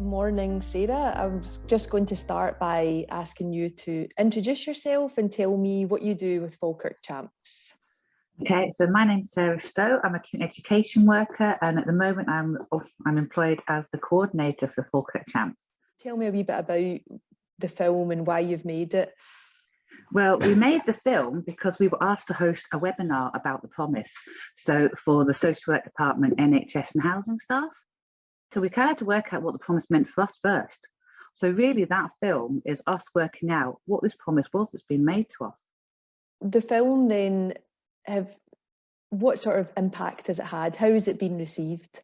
Morning, Sarah. I was just going to start by asking you to introduce yourself and tell me what you do with Falkirk Champs. Okay, so my name's Sarah Stowe. I'm a community education worker, and at the moment I'm employed as the coordinator for Falkirk Champs. Tell me a wee bit about the film and why you've made it. Well, we made the film because we were asked to host a webinar about the promise. So for the social work department, NHS and housing staff. So we kind of had to work out what the promise meant for us first. So really that film is us working out what this promise was that's been made to us. The film then, what sort of impact has it had? How has it been received?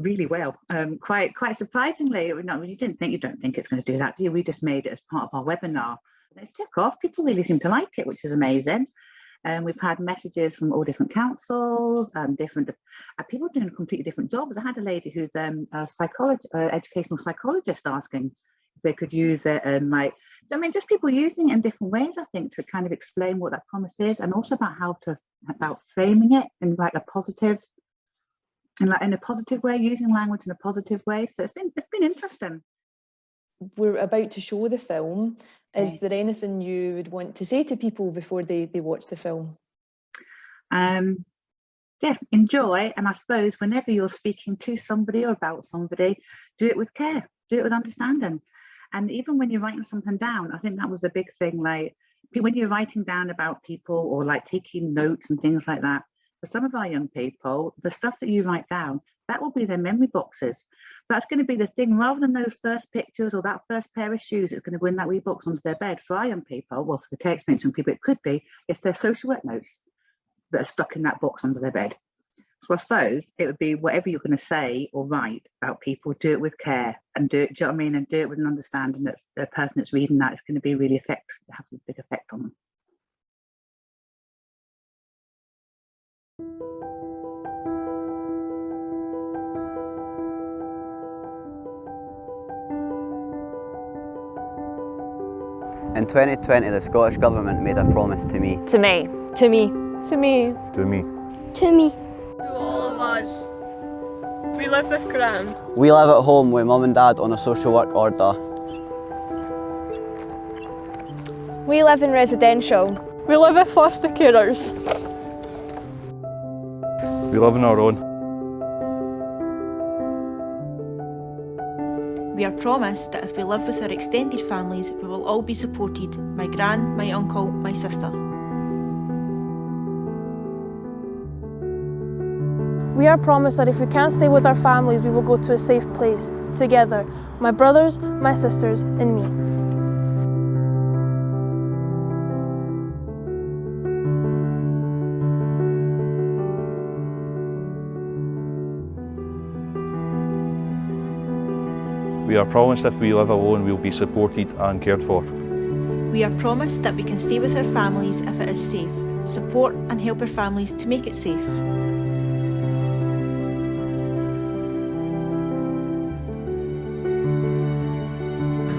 Really well, quite surprisingly. You don't think it's going to do that, do you? We just made it as part of our webinar. And it took off. People really seem to like it, which is amazing. And we've had messages from all different councils and different people doing completely different jobs. I had a lady who's a educational psychologist asking if they could use it, and just people using it in different ways. I think to kind of explain what that promise is, and also about framing it in a positive way, using language in a positive way. So it's been interesting. We're about to show the film. Is there anything you would want to say to people before they watch the film? Yeah, enjoy. And I suppose whenever you're speaking to somebody or about somebody, do it with care, do it with understanding. And even when you're writing something down, I think that was a big thing. When you're writing down about people or taking notes and things like that, for some of our young people, the stuff that you write down, that will be their memory boxes. That's going to be the thing, rather than those first pictures or that first pair of shoes, it's going to go in that wee box onto their bed. For our young people, well, for the care experience young people, it could be, it's their social work notes that are stuck in that box under their bed. So I suppose it would be whatever you're going to say or write about people, do it with care and do it, do you know what I mean? And do it with an understanding that the person that's reading that is going to be really have a big effect on them. In 2020, the Scottish Government made a promise to me. To me. To me. To me. To me. To me. To all of us. We live with Gran. We live at home with Mum and Dad on a social work order. We live in residential. We live with foster carers. We live on our own. We are promised that if we live with our extended families, we will all be supported. My gran, my uncle, my sister. We are promised that if we can't stay with our families, we will go to a safe place, together, my brothers, my sisters, and me. We are promised if we live alone, we will be supported and cared for. We are promised that we can stay with our families if it is safe, support and help our families to make it safe.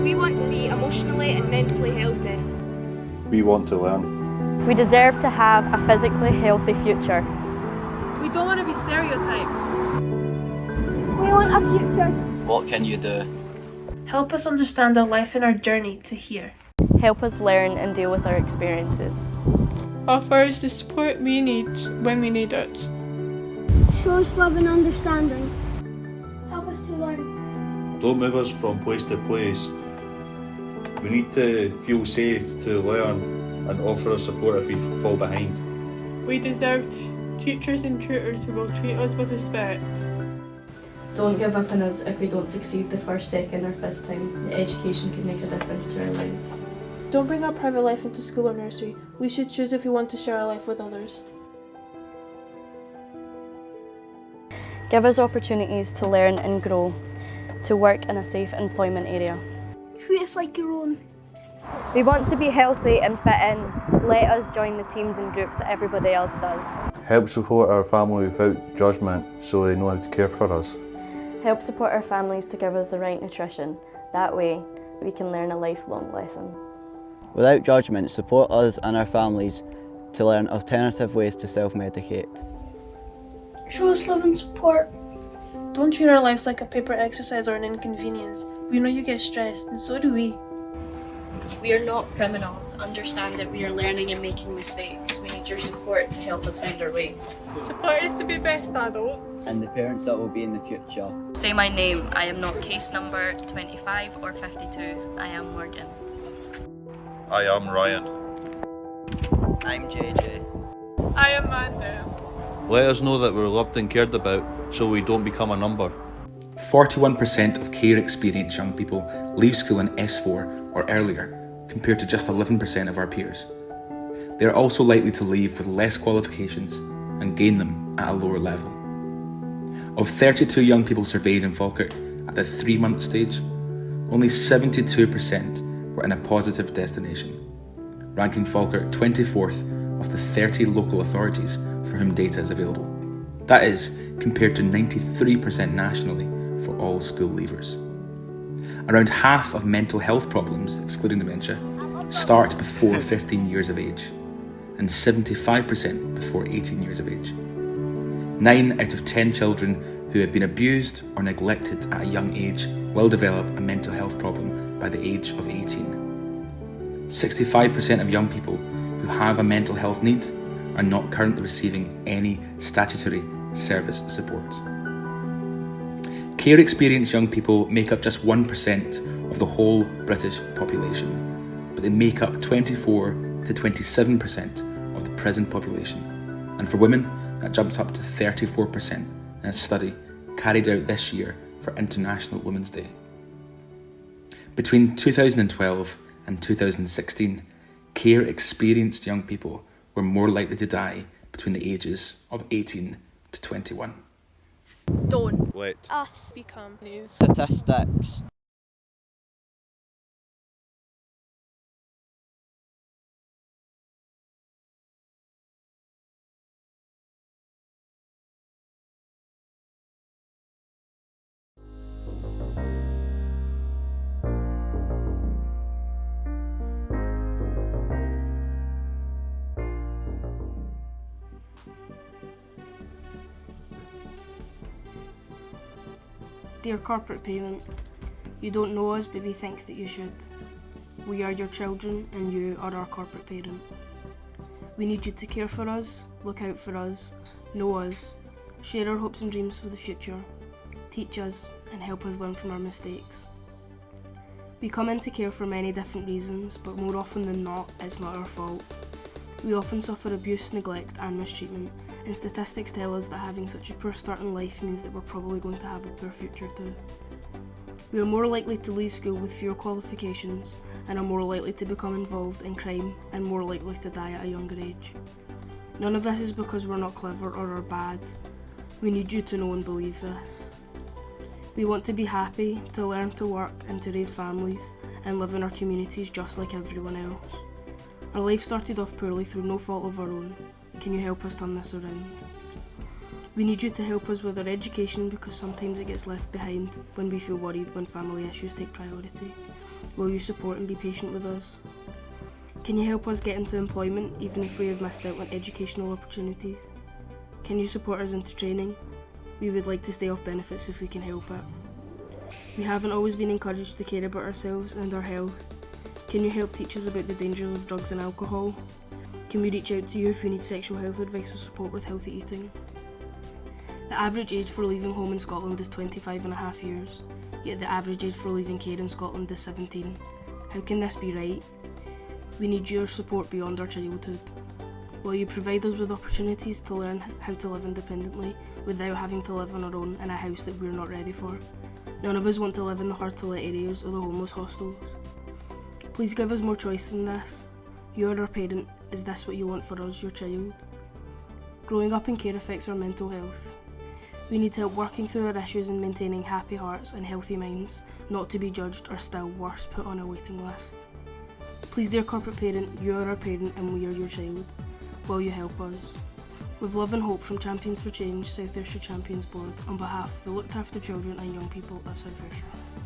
We want to be emotionally and mentally healthy. We want to learn. We deserve to have a physically healthy future. We don't want to be stereotyped. We want a future. What can you do? Help us understand our life and our journey to here. Help us learn and deal with our experiences. Offer us the support we need when we need it. Show us love and understanding. Help us to learn. Don't move us from place to place. We need to feel safe to learn and offer us support if we fall behind. We deserve teachers and tutors who will treat us with respect. Don't give up on us if we don't succeed the first, second or fifth time. The education can make a difference to our lives. Don't bring our private life into school or nursery. We should choose if we want to share our life with others. Give us opportunities to learn and grow, to work in a safe employment area. Treat us like your own. We want to be healthy and fit in. Let us join the teams and groups that everybody else does. Help support our family without judgment so they know how to care for us. Help support our families to give us the right nutrition. That way, we can learn a lifelong lesson. Without judgment, support us and our families to learn alternative ways to self-medicate. Show us love and support. Don't treat our lives like a paper exercise or an inconvenience. We know you get stressed, and so do we. We are not criminals. Understand that we are learning and making mistakes. We need your support to help us find our way. Support us to be best adults. And the parents that will be in the future. Say my name. I am not case number 25 or 52. I am Morgan. I am Ryan. I'm JJ. I am Manda. Let us know that we're loved and cared about so we don't become a number. 41% of care experienced young people leave school in S4 or earlier, compared to just 11% of our peers. They are also likely to leave with less qualifications and gain them at a lower level. Of 32 young people surveyed in Falkirk at the 3-month stage, only 72% were in a positive destination, ranking Falkirk 24th of the 30 local authorities for whom data is available. That is compared to 93% nationally for all school leavers. Around half of mental health problems, excluding dementia, start before 15 years of age, and 75% before 18 years of age. 9 out of 10 children who have been abused or neglected at a young age will develop a mental health problem by the age of 18. 65% of young people who have a mental health need are not currently receiving any statutory service support. Care experienced young people make up just 1% of the whole British population, but they make up 24 to 27% of the present population. And for women, that jumps up to 34% in a study carried out this year for International Women's Day. Between 2012 and 2016, care experienced young people were more likely to die between the ages of 18 to 21. Don't Let Us become news. Statistics. Dear corporate parent, you don't know us, but we think that you should. We are your children and you are our corporate parent. We need you to care for us, look out for us, know us, share our hopes and dreams for the future, teach us and help us learn from our mistakes. We come into care for many different reasons, but more often than not, it's not our fault. We often suffer abuse, neglect and mistreatment, and statistics tell us that having such a poor start in life means that we're probably going to have a poor future too. We are more likely to leave school with fewer qualifications and are more likely to become involved in crime and more likely to die at a younger age. None of this is because we're not clever or are bad. We need you to know and believe this. We want to be happy, to learn to work and to raise families and live in our communities just like everyone else. Our life started off poorly through no fault of our own. Can you help us turn this around? We need you to help us with our education because sometimes it gets left behind when we feel worried when family issues take priority. Will you support and be patient with us? Can you help us get into employment even if we have missed out on educational opportunities? Can you support us into training? We would like to stay off benefits if we can help it. We haven't always been encouraged to care about ourselves and our health. Can you help teach us about the dangers of drugs and alcohol? Can we reach out to you if we need sexual health advice or support with healthy eating? The average age for leaving home in Scotland is 25.5 years, yet the average age for leaving care in Scotland is 17. How can this be right? We need your support beyond our childhood. Will you provide us with opportunities to learn how to live independently without having to live on our own in a house that we're not ready for? None of us want to live in the hard-to-let areas or the homeless hostels. Please give us more choice than this. You are our parent. Is this what you want for us, your child? Growing up in care affects our mental health. We need help working through our issues and maintaining happy hearts and healthy minds, not to be judged or still worse, put on a waiting list. Please, dear corporate parent, you are our parent and we are your child. Will you help us? With love and hope from Champions for Change, South Ayrshire Champions Board, on behalf of the Looked After Children and Young People of South Ayrshire.